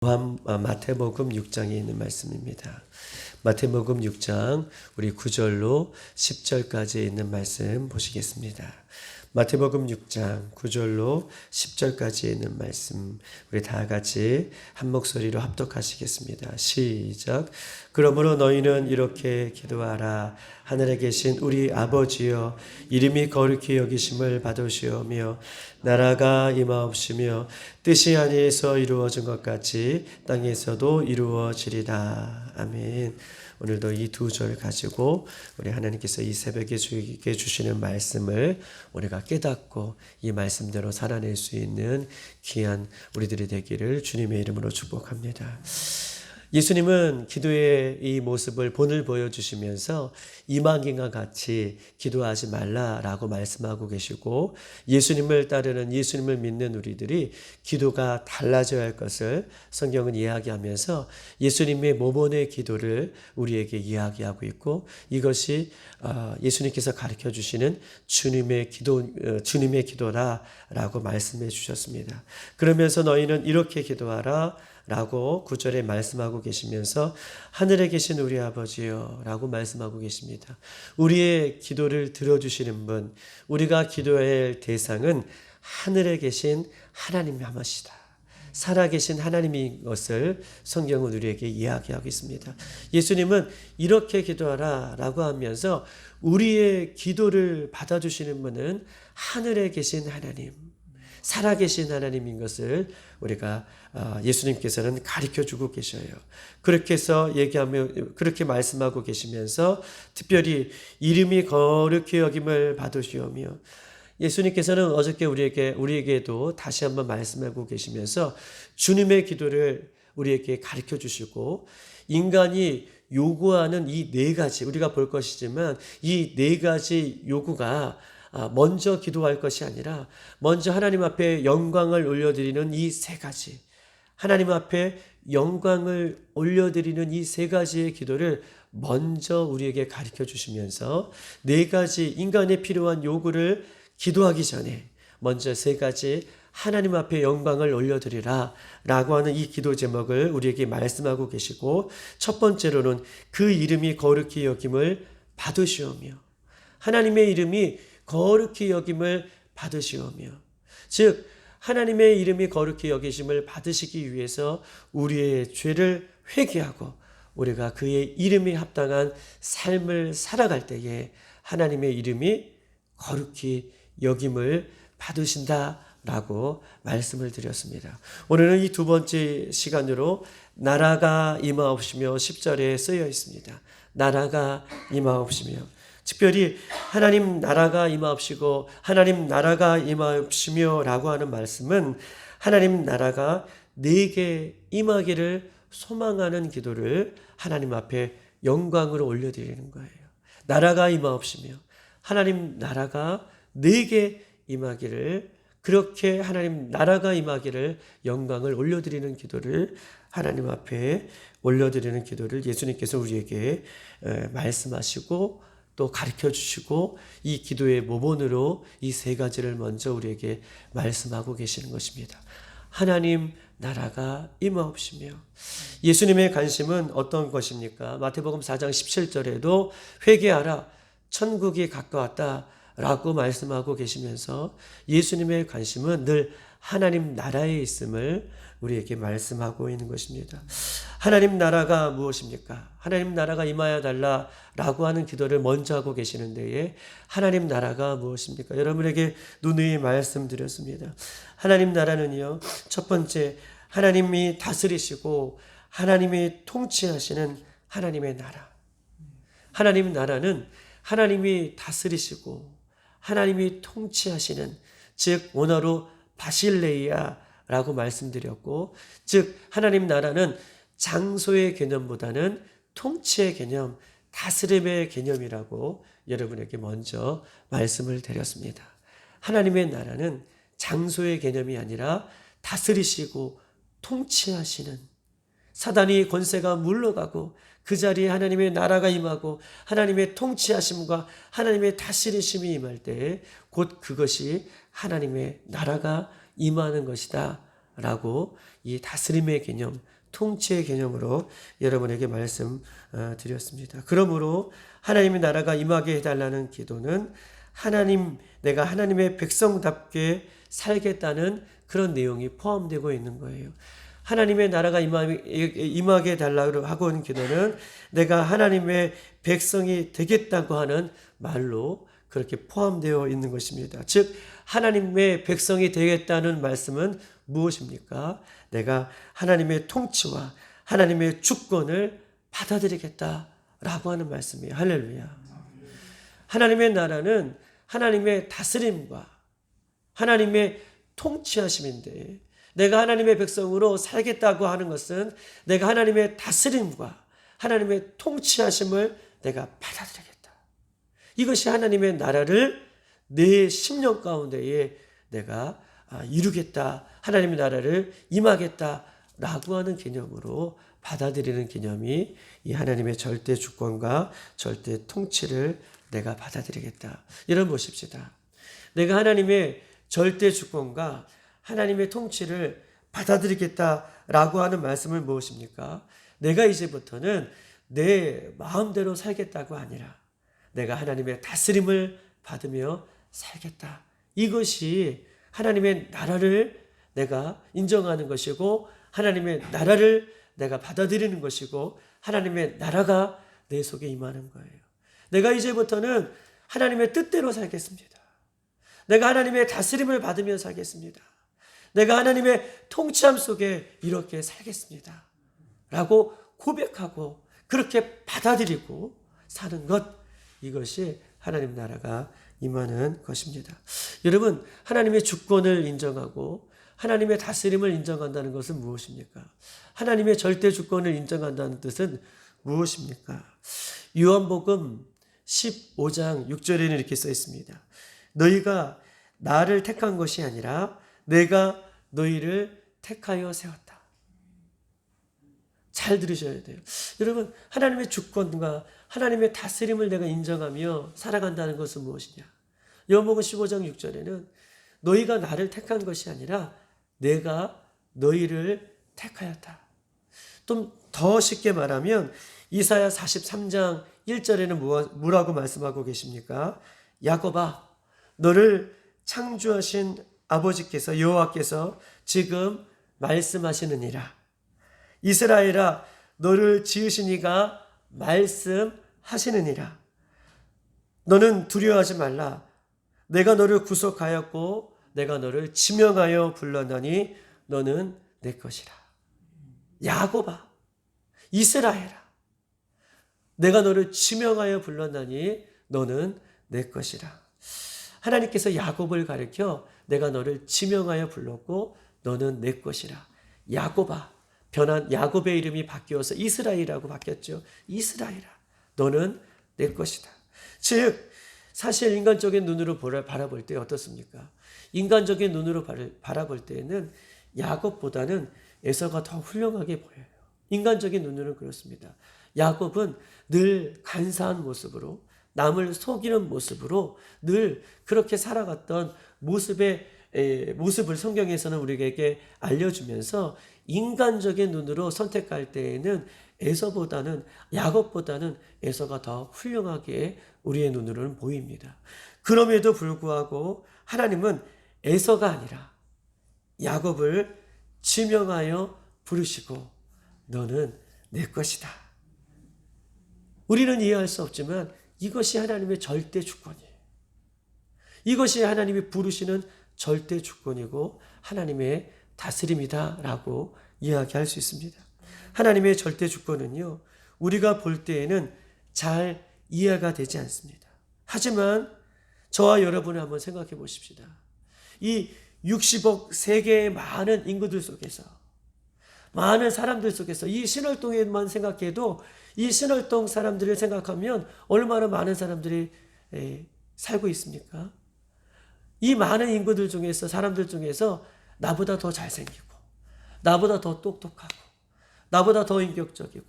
마태복음 6장에 있는 말씀입니다. 마태복음 6장 우리 9절로 10절까지 있는 말씀 보시겠습니다. 마태복음 6장 9절로 10절까지 있는 말씀 우리 다 같이 한 목소리로 합독하시겠습니다. 시작. 그러므로 너희는 이렇게 기도하라. 하늘에 계신 우리 아버지여, 이름이 거룩히 여기심을 받으시오며 나라가 임하옵시며 뜻이 하늘에서 이루어진 것 같이 땅에서도 이루어지리라. 아멘. 오늘도 이 두 절 가지고 우리 하나님께서 이 새벽에 주에게 주시는 말씀을 우리가 깨닫고 이 말씀대로 살아낼 수 있는 귀한 우리들이 되기를 주님의 이름으로 축복합니다. 예수님은 기도의 이 모습을 본을 보여주시면서 이방인과 같이 기도하지 말라라고 말씀하고 계시고, 예수님을 따르는, 예수님을 믿는 우리들이 기도가 달라져야 할 것을 성경은 이야기하면서 예수님의 모본의 기도를 우리에게 이야기하고 있고, 이것이 예수님께서 가르쳐 주시는 주님의 기도라라고 말씀해 주셨습니다. 그러면서 너희는 이렇게 기도하라 라고 9절에 말씀하고 계시면서 하늘에 계신 우리 아버지요 라고 말씀하고 계십니다. 우리의 기도를 들어주시는 분, 우리가 기도해야 할 대상은 하늘에 계신 하나님이 하시다. 살아계신 하나님인 것을 성경은 우리에게 이야기하고 있습니다. 예수님은 이렇게 기도하라 라고 하면서 우리의 기도를 받아주시는 분은 하늘에 계신 하나님, 살아계신 하나님인 것을 우리가 예수님께서는 가르쳐주고 계셔요. 그렇게 해서 얘기하며 그렇게 말씀하고 계시면서 특별히 이름이 거룩히 여김을 받으시오며, 예수님께서는 어저께 우리에게도 다시 한번 말씀하고 계시면서 주님의 기도를 우리에게 가르쳐 주시고, 인간이 요구하는 이 네 가지, 우리가 볼 것이지만 이 네 가지 요구가 먼저 기도할 것이 아니라 먼저 하나님 앞에 영광을 올려드리는 이 세 가지, 하나님 앞에 영광을 올려드리는 이 세 가지의 기도를 먼저 우리에게 가르쳐 주시면서 네 가지 인간에 필요한 요구를 기도하기 전에 먼저 세 가지 하나님 앞에 영광을 올려드리라 라고 하는 이 기도 제목을 우리에게 말씀하고 계시고, 첫 번째로는 그 이름이 거룩히 여김을 받으시오며, 하나님의 이름이 거룩히 여김을 받으시오며, 즉 하나님의 이름이 거룩히 여기심을 받으시기 위해서 우리의 죄를 회개하고 우리가 그의 이름에 합당한 삶을 살아갈 때에 하나님의 이름이 거룩히 여김을 받으신다라고 말씀을 드렸습니다. 오늘은 이 두 번째 시간으로 나라가 임하옵시며 10절에 쓰여 있습니다. 나라가 임하옵시며, 특별히 하나님 나라가 임하옵시고 하나님 나라가 임하옵시며 라고 하는 말씀은 하나님 나라가 내게 임하기를 소망하는 기도를 하나님 앞에 영광으로 올려드리는 거예요. 나라가 임하옵시며 하나님 나라가 내게 임하기를, 그렇게 하나님 나라가 임하기를 영광을 올려드리는 기도를 하나님 앞에 올려드리는 기도를 예수님께서 우리에게 말씀하시고 또 가르쳐 주시고, 이 기도의 모본으로 이 세 가지를 먼저 우리에게 말씀하고 계시는 것입니다. 하나님 나라가 임하옵시며, 예수님의 관심은 어떤 것입니까? 마태복음 4장 17절에도 회개하라 천국이 가까웠다 라고 말씀하고 계시면서 예수님의 관심은 늘 하나님 나라에 있음을 우리에게 말씀하고 있는 것입니다. 하나님 나라가 무엇입니까? 하나님 나라가 임하여 달라라고 하는 기도를 먼저 하고 계시는 데에 하나님 나라가 무엇입니까? 여러분에게 누누이 말씀드렸습니다. 하나님 나라는요, 첫 번째 하나님이 다스리시고 하나님이 통치하시는 하나님의 나라. 하나님 나라는 하나님이 다스리시고 하나님이 통치하시는, 즉 원어로 바실레이아라고 말씀드렸고, 즉 하나님 나라는 장소의 개념보다는 통치의 개념, 다스림의 개념이라고 여러분에게 먼저 말씀을 드렸습니다. 하나님의 나라는 장소의 개념이 아니라 다스리시고 통치하시는, 사단이 권세가 물러가고 그 자리에 하나님의 나라가 임하고 하나님의 통치하심과 하나님의 다스리심이 임할 때 곧 그것이 하나님의 나라가 임하는 것이다 라고 이 다스림의 개념, 통치의 개념으로 여러분에게 말씀 드렸습니다. 그러므로 하나님의 나라가 임하게 해달라는 기도는 내가 하나님의 백성답게 살겠다는 그런 내용이 포함되고 있는 거예요. 하나님의 나라가 임하게 해달라고 하고 있는 기도는 내가 하나님의 백성이 되겠다고 하는 말로 그렇게 포함되어 있는 것입니다. 즉 하나님의 백성이 되겠다는 말씀은 무엇입니까? 내가 하나님의 통치와 하나님의 주권을 받아들이겠다라고 하는 말씀이에요. 할렐루야. 하나님의 나라는 하나님의 다스림과 하나님의 통치하심인데 내가 하나님의 백성으로 살겠다고 하는 것은 내가 하나님의 다스림과 하나님의 통치하심을 내가 받아들이겠다. 이것이 하나님의 나라를 내 심령 가운데에 내가 이루겠다. 하나님의 나라를 임하겠다라고 하는 개념으로 받아들이는 개념이 이 하나님의 절대 주권과 절대 통치를 내가 받아들이겠다. 이런 보십시다. 내가 하나님의 절대 주권과 하나님의 통치를 받아들이겠다라고 하는 말씀은 무엇입니까? 내가 이제부터는 내 마음대로 살겠다고 아니라 내가 하나님의 다스림을 받으며 살겠다. 이것이 하나님의 나라를 내가 인정하는 것이고 하나님의 나라를 내가 받아들이는 것이고 하나님의 나라가 내 속에 임하는 거예요. 내가 이제부터는 하나님의 뜻대로 살겠습니다. 내가 하나님의 다스림을 받으며 살겠습니다. 내가 하나님의 통치함 속에 이렇게 살겠습니다. 라고 고백하고 그렇게 받아들이고 사는 것, 이것이 하나님 나라가 임하는 것입니다. 여러분, 하나님의 주권을 인정하고 하나님의 다스림을 인정한다는 것은 무엇입니까? 하나님의 절대 주권을 인정한다는 뜻은 무엇입니까? 요한복음 15장 6절에는 이렇게 써 있습니다. 너희가 나를 택한 것이 아니라 내가 너희를 택하여 세웠다. 잘 들으셔야 돼요. 여러분, 하나님의 주권과 하나님의 다스림을 내가 인정하며 살아간다는 것은 무엇이냐? 요한복음 15장 6절에는 너희가 나를 택한 것이 아니라 내가 너희를 택하였다. 좀 더 쉽게 말하면 이사야 43장 1절에는 뭐라고 말씀하고 계십니까? 야곱아, 너를 창조하신 아버지께서 여호와께서 지금 말씀하시느니라. 이스라엘아, 너를 지으신 이가 말씀하시느니라. 너는 두려워하지 말라. 내가 너를 구속하였고 내가 너를 지명하여 불렀나니 너는 내 것이라. 야곱아, 이스라엘아, 내가 너를 지명하여 불렀나니 너는 내 것이라. 하나님께서 야곱을 가리켜 내가 너를 지명하여 불렀고 너는 내 것이라. 야곱아, 변한 야곱의 이름이 바뀌어서 이스라엘이라고 바뀌었죠. 이스라엘아, 너는 내 것이다. 즉 사실 인간적인 눈으로 바라볼 때 어떻습니까? 인간적인 눈으로 바라볼 때에는 야곱보다는 에서가 더 훌륭하게 보여요. 인간적인 눈으로는 그렇습니다. 야곱은 늘 간사한 모습으로 남을 속이는 모습으로 늘 그렇게 살아갔던 모습을 성경에서는 우리에게 알려주면서 인간적인 눈으로 선택할 때에는 야곱보다는 에서가 더 훌륭하게 우리의 눈으로는 보입니다. 그럼에도 불구하고 하나님은 에서가 아니라 야곱을 지명하여 부르시고 너는 내 것이다. 우리는 이해할 수 없지만 이것이 하나님의 절대 주권이에요. 이것이 하나님이 부르시는 절대 주권이고 하나님의 다스림이다라고 이야기할 수 있습니다. 하나님의 절대 주권은요, 우리가 볼 때에는 잘 이해가 되지 않습니다. 하지만 저와 여러분을 한번 생각해 보십시다. 이 60억 세계의 많은 인구들 속에서, 많은 사람들 속에서 이 신월동에만 생각해도 이 신월동 사람들을 생각하면 얼마나 많은 사람들이 살고 있습니까? 이 많은 인구들 중에서, 사람들 중에서 나보다 더 잘생기고 나보다 더 똑똑하고 나보다 더 인격적이고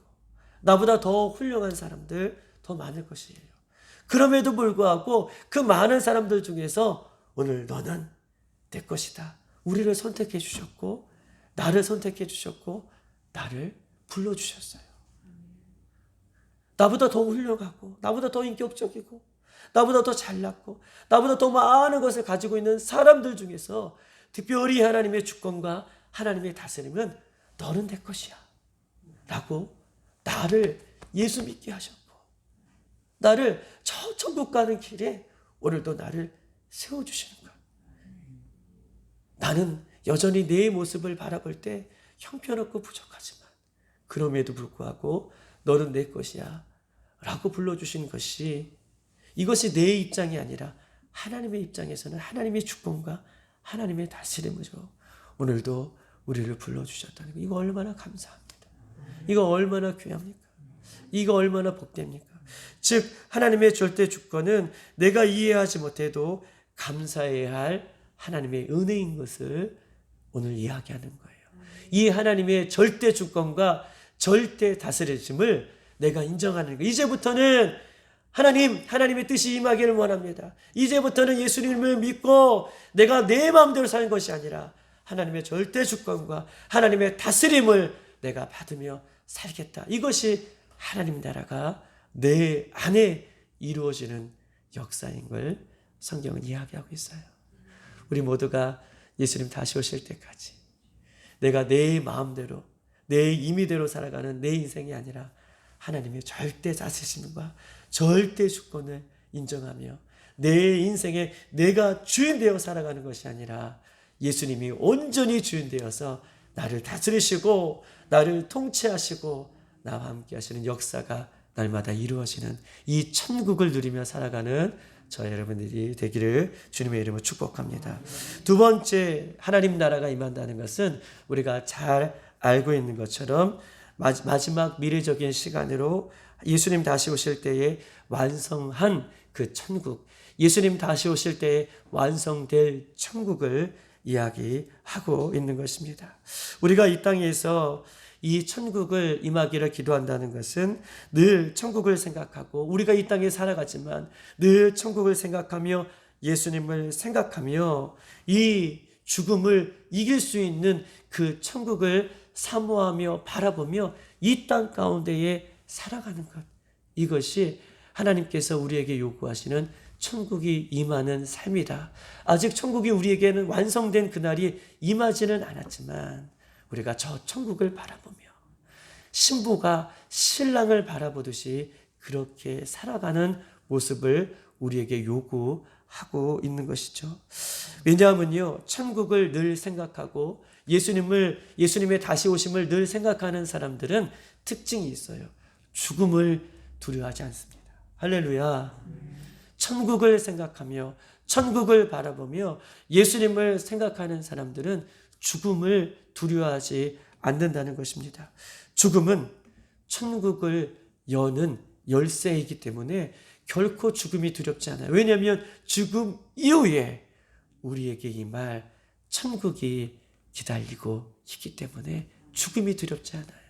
나보다 더 훌륭한 사람들 더 많을 것이에요. 그럼에도 불구하고 그 많은 사람들 중에서 오늘 너는 내 것이다. 우리를 선택해 주셨고 나를 선택해 주셨고 나를 불러주셨어요. 나보다 더 훌륭하고 나보다 더 인격적이고 나보다 더 잘났고 나보다 더 많은 것을 가지고 있는 사람들 중에서 특별히 하나님의 주권과 하나님의 다스림은 너는 내 것이야 라고 나를 예수 믿게 하셨고 나를 저 천국 가는 길에 오늘도 나를 세워주시는 거야. 나는 여전히 내 모습을 바라볼 때 형편없고 부족하지만 그럼에도 불구하고 너는 내 것이야 라고 불러주신 것이 이것이 내 입장이 아니라 하나님의 입장에서는 하나님의 주권과 하나님의 다스림으로 오늘도 우리를 불러주셨다는 거. 이거 얼마나 감사합니다. 이거 얼마나 귀합니까? 이거 얼마나 복됩니까? 즉 하나님의 절대 주권은 내가 이해하지 못해도 감사해야 할 하나님의 은혜인 것을 오늘 이야기하는 거예요. 이 하나님의 절대 주권과 절대 다스리심을 내가 인정하는 거예요. 이제부터는 하나님의 뜻이 임하기를 원합니다. 이제부터는 예수님을 믿고 내가 내 마음대로 사는 것이 아니라 하나님의 절대 주권과 하나님의 다스림을 내가 받으며 살겠다. 이것이 하나님 나라가 내 안에 이루어지는 역사인 걸 성경은 이야기하고 있어요. 우리 모두가 예수님 다시 오실 때까지 내가 내 마음대로 내 임의대로 살아가는 내 인생이 아니라 하나님의 절대 다스림과 절대 주권을 인정하며 내 인생에 내가 주인 되어 살아가는 것이 아니라 예수님이 온전히 주인 되어서 나를 다스리시고 나를 통치하시고 나와 함께 하시는 역사가 날마다 이루어지는 이 천국을 누리며 살아가는 저 여러분들이 되기를 주님의 이름으로 축복합니다. 두 번째 하나님 나라가 임한다는 것은 우리가 잘 알고 있는 것처럼 마지막 미래적인 시간으로 예수님 다시 오실 때에 완성한 그 천국, 예수님 다시 오실 때에 완성될 천국을 이야기하고 있는 것입니다. 우리가 이 땅에서 이 천국을 임하기를 기도한다는 것은 늘 천국을 생각하고 우리가 이 땅에 살아가지만 늘 천국을 생각하며 예수님을 생각하며 이 죽음을 이길 수 있는 그 천국을 사모하며 바라보며 이 땅 가운데에 살아가는 것, 이것이 하나님께서 우리에게 요구하시는 천국이 임하는 삶이다. 아직 천국이 우리에게는 완성된 그날이 임하지는 않았지만 우리가 저 천국을 바라보며 신부가 신랑을 바라보듯이 그렇게 살아가는 모습을 우리에게 요구하고 있는 것이죠. 왜냐하면요, 천국을 늘 생각하고 예수님의 다시 오심을 늘 생각하는 사람들은 특징이 있어요. 죽음을 두려워하지 않습니다. 할렐루야. 천국을 생각하며 천국을 바라보며 예수님을 생각하는 사람들은 죽음을 두려워하지 않는다는 것입니다. 죽음은 천국을 여는 열쇠이기 때문에 결코 죽음이 두렵지 않아요. 왜냐하면 죽음 이후에 우리에게 임할 천국이 기다리고 있기 때문에 죽음이 두렵지 않아요.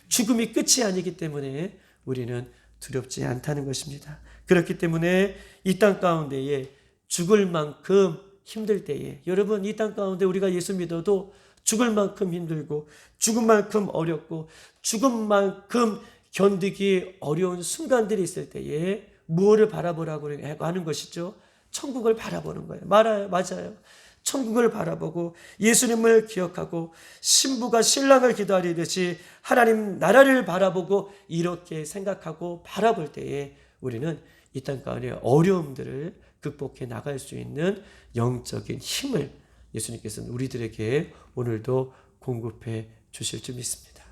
죽음이 끝이 아니기 때문에 우리는 두렵지 않다는 것입니다. 그렇기 때문에 이 땅 가운데에 죽을 만큼 힘들 때에, 여러분 이 땅 가운데 우리가 예수 믿어도 죽을 만큼 힘들고 죽을 만큼 어렵고 죽을 만큼 견디기 어려운 순간들이 있을 때에 무엇을 바라보라고 하는 것이죠? 천국을 바라보는 거예요. 맞아요. 천국을 바라보고 예수님을 기억하고 신부가 신랑을 기다리듯이 하나님 나라를 바라보고 이렇게 생각하고 바라볼 때에 우리는 이 땅 가운데 어려움들을 극복해 나갈 수 있는 영적인 힘을 예수님께서는 우리들에게 오늘도 공급해 주실 줄 믿습니다.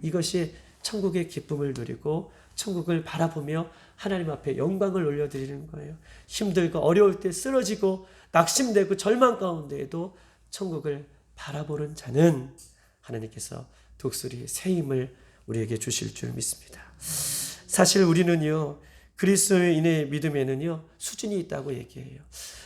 이것이 천국의 기쁨을 누리고 천국을 바라보며 하나님 앞에 영광을 올려드리는 거예요. 힘들고 어려울 때 쓰러지고 낙심되고 절망 가운데에도 천국을 바라보는 자는 하나님께서 독수리 새 힘을 우리에게 주실 줄 믿습니다. 사실 우리는요, 그리스도인의 믿음에는요 수준이 있다고 얘기해요.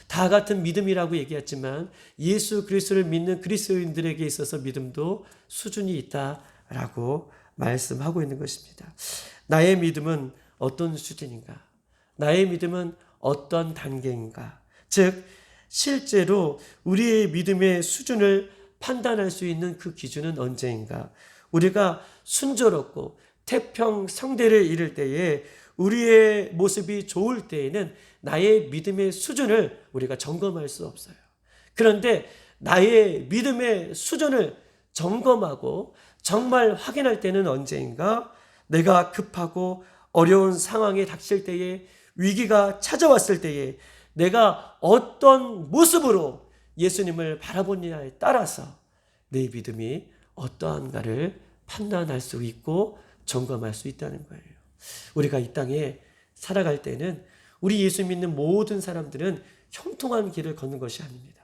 다 같은 믿음이라고 얘기했지만 예수 그리스도를 믿는 그리스도인들에게 있어서 믿음도 수준이 있다라고 말씀하고 있는 것입니다. 나의 믿음은 어떤 수준인가? 나의 믿음은 어떤 단계인가? 즉 실제로 우리의 믿음의 수준을 판단할 수 있는 그 기준은 언제인가? 우리가 순조롭고 태평성대를 이룰 때에, 우리의 모습이 좋을 때에는 나의 믿음의 수준을 우리가 점검할 수 없어요. 그런데 나의 믿음의 수준을 점검하고 정말 확인할 때는 언제인가? 내가 급하고 어려운 상황에 닥칠 때에, 위기가 찾아왔을 때에 내가 어떤 모습으로 예수님을 바라보느냐에 따라서 내 믿음이 어떠한가를 판단할 수 있고 점검할 수 있다는 거예요. 우리가 이 땅에 살아갈 때는 우리 예수 믿는 모든 사람들은 형통한 길을 걷는 것이 아닙니다.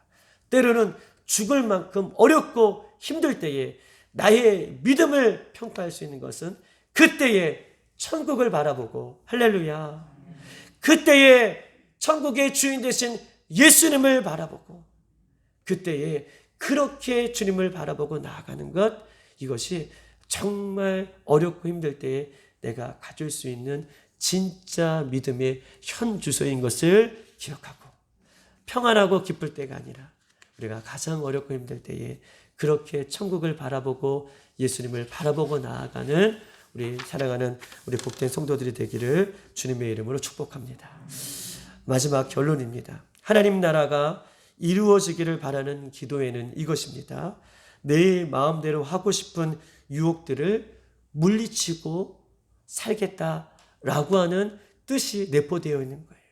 때로는 죽을 만큼 어렵고 힘들 때에 나의 믿음을 평가할 수 있는 것은 그때에 천국을 바라보고, 할렐루야, 그때에 천국의 주인 되신 예수님을 바라보고, 그때에 그렇게 주님을 바라보고 나아가는 것, 이것이 정말 어렵고 힘들 때에 내가 가질 수 있는 진짜 믿음의 현 주소인 것을 기억하고, 평안하고 기쁠 때가 아니라 우리가 가장 어렵고 힘들 때에 그렇게 천국을 바라보고 예수님을 바라보고 나아가는 우리 사랑하는 우리 복된 성도들이 되기를 주님의 이름으로 축복합니다. 마지막 결론입니다. 하나님 나라가 이루어지기를 바라는 기도에는 이것입니다. 내 마음대로 하고 싶은 유혹들을 물리치고 살겠다라고 하는 뜻이 내포되어 있는 거예요.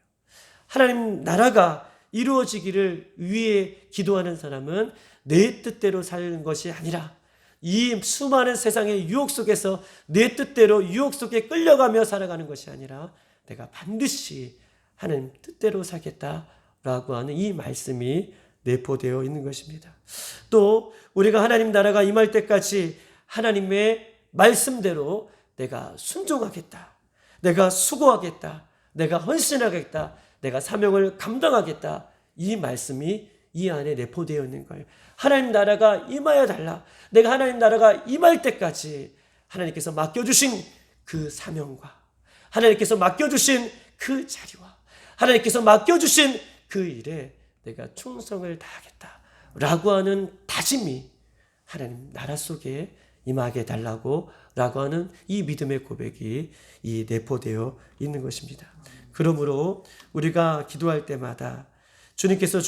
하나님 나라가 이루어지기를 위해 기도하는 사람은 내 뜻대로 사는 것이 아니라 이 수많은 세상의 유혹 속에서 내 뜻대로 유혹 속에 끌려가며 살아가는 것이 아니라 내가 반드시 하나님 뜻대로 살겠다라고 하는 이 말씀이 내포되어 있는 것입니다. 또 우리가 하나님 나라가 임할 때까지 하나님의 말씀대로 내가 순종하겠다, 내가 수고하겠다, 내가 헌신하겠다, 내가 사명을 감당하겠다, 이 말씀이 이 안에 내포되어 있는 거예요. 하나님 나라가 임하여 달라. 내가 하나님 나라가 임할 때까지 하나님께서 맡겨주신 그 사명과 하나님께서 맡겨주신 그 자리와 하나님께서 맡겨주신 그 일에 내가 충성을 다하겠다라고 하는 다짐이 하나님 나라 속에 임하게 달라고 라고 하는 이 믿음의 고백이 이 내포되어 있는 것입니다. 그러므로 우리가 기도할 때마다 주님께서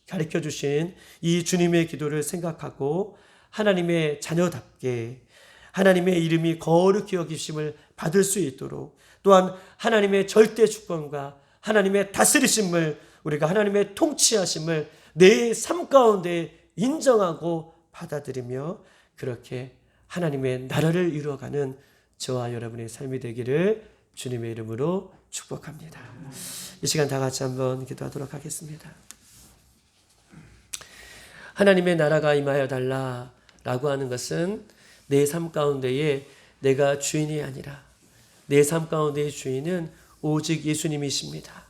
가르쳐 주신 이 주님의 기도를 생각하고 하나님의 자녀답게 하나님의 이름이 거룩히 여기심을 받을 수 있도록, 또한 하나님의 절대 주권과 하나님의 다스리심을, 우리가 하나님의 통치하심을 내 삶 가운데 인정하고 받아들이며 그렇게 하나님의 나라를 이루어가는 저와 여러분의 삶이 되기를 주님의 이름으로 축복합니다. 이 시간 다 같이 한번 기도하도록 하겠습니다. 하나님의 나라가 임하여 달라라고 하는 것은 내 삶 가운데에 내가 주인이 아니라 내 삶 가운데의 주인은 오직 예수님이십니다.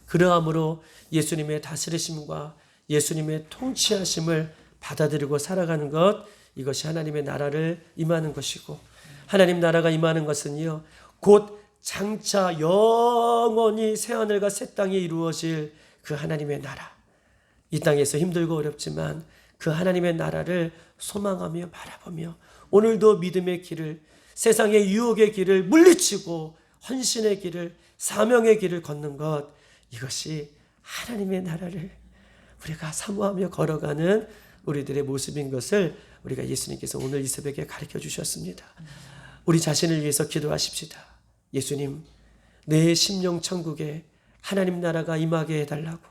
그러함으로 예수님의 다스리심과 예수님의 통치하심을 받아들이고 살아가는 것, 이것이 하나님의 나라를 임하는 것이고, 하나님 나라가 임하는 것은요, 곧 장차 영원히 새하늘과 새 땅에 이루어질 그 하나님의 나라, 이 땅에서 힘들고 어렵지만 그 하나님의 나라를 소망하며 바라보며 오늘도 믿음의 길을, 세상의 유혹의 길을 물리치고 헌신의 길을, 사명의 길을 걷는 것, 이것이 하나님의 나라를 우리가 사모하며 걸어가는 우리들의 모습인 것을 우리가 예수님께서 오늘 이 새벽에 가르쳐 주셨습니다. 우리 자신을 위해서 기도하십시다. 예수님, 내 심령 천국에 하나님 나라가 임하게 해달라고,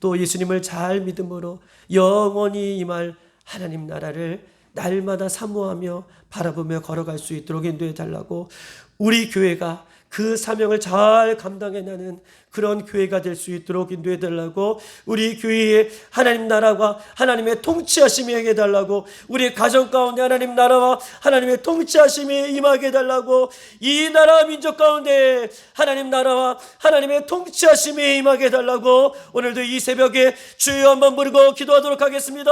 또 예수님을 잘 믿음으로 영원히 임할 하나님 나라를 날마다 사모하며 바라보며 걸어갈 수 있도록 인도해 달라고, 우리 교회가 그 사명을 잘 감당해내는 그런 교회가 될 수 있도록 인도해 달라고, 우리 교회에 하나님 나라와 하나님의 통치하심이 임하게 달라고, 우리 가정 가운데 하나님 나라와 하나님의 통치하심이 임하게 달라고, 이 나라 민족 가운데 하나님 나라와 하나님의 통치하심이 임하게 달라고 오늘도 이 새벽에 주여 한번 부르고 기도하도록 하겠습니다.